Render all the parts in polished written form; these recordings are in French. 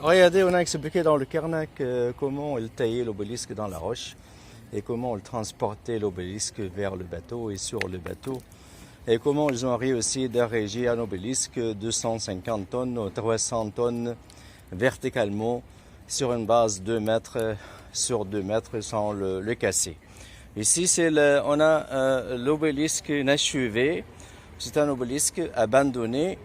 Regardez, on a expliqué dans le Karnak comment ils taillaient l'obélisque dans la roche et comment ils transportaient l'obélisque vers le bateau et sur le bateau et comment ils ont réussi d'ériger un obélisque de 250 tonnes ou 300 tonnes verticalement sur une base 2 mètres sur 2 mètres sans le casser. Ici, on a l'obélisque inachevé. C'est un obélisque abandonné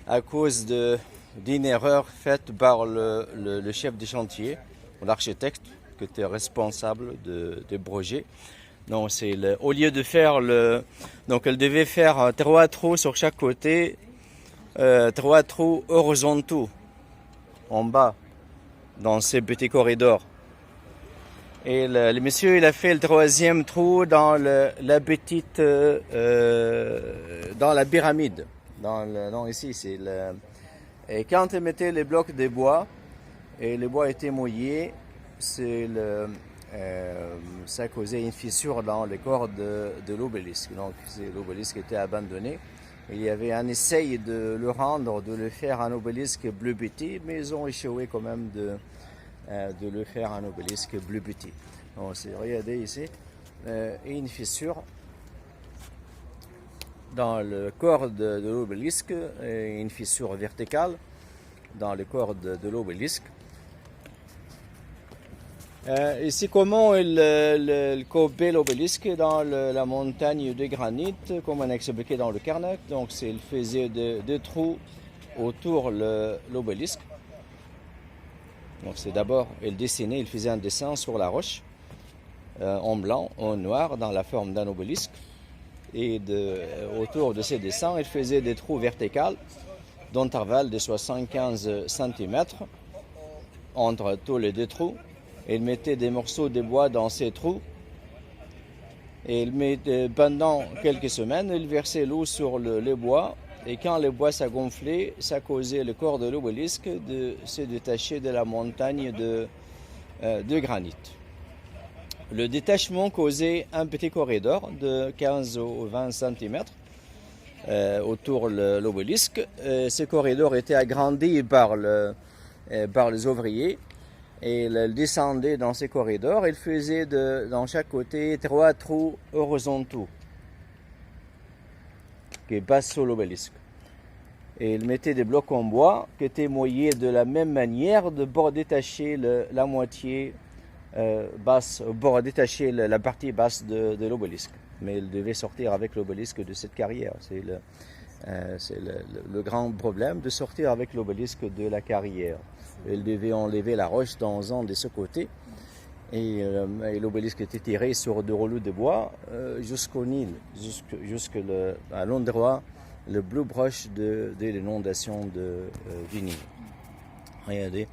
à cause d'une erreur faite par le chef de chantier, l'architecte qui était responsable de projet. Donc, au lieu de faire donc elle devait faire 3 trous sur chaque côté, 3 trous horizontaux en bas dans ces petits corridors. Et le monsieur, il a fait le 3e trou dans la petite, dans la pyramide. Non, ici, et quand il mettait les blocs de bois, et le bois était mouillé, ça causait une fissure dans le corps de l'obélisque. Donc, l'obélisque était abandonné. Il y avait un essai de le faire un obélisque plus petit, mais ils ont échoué quand même de le faire un obélisque plus petit. Donc, regardez ici, une fissure dans le corps de l'obélisque, une fissure verticale dans le corps de l'obélisque. Ici, comment il courbait l'obélisque dans la montagne de granit, comme on a expliqué dans le Karnak. Donc, il faisait des trous autour de l'obélisque. Donc, c'est d'abord, il dessinait, il faisait un dessin sur la roche, en blanc, en noir, dans la forme d'un obélisque. Et autour de ces dessins, il faisait des trous verticaux d'intervalle de 75 cm entre tous les 2 trous. Il mettait des morceaux de bois dans ces trous et pendant quelques semaines, il versait l'eau sur le bois et quand le bois s'est gonflé, ça causait le corps de l'obélisque de se détacher de la montagne de granit. Le détachement causait un petit corridor de 15 ou 20 cm autour de l'obélisque. Ce corridor était agrandi par les ouvriers. Et il descendait dans ces corridors, il faisait dans chaque côté 3 trous horizontaux qui passent sous l'obélisque. Et il mettait des blocs en bois qui étaient mouillés de la même manière pour détacher la moitié basse, pour détacher la partie basse de l'obélisque. Mais il devait sortir avec l'obélisque de cette carrière. C'est le grand problème de sortir avec l'obélisque de la carrière. Il devait enlever la roche dans un de ce côté et l'obélisque était tiré sur 2 rouleaux de bois jusqu'au Nil, à l'endroit le plus proche de l'inondation du Nil. Regardez,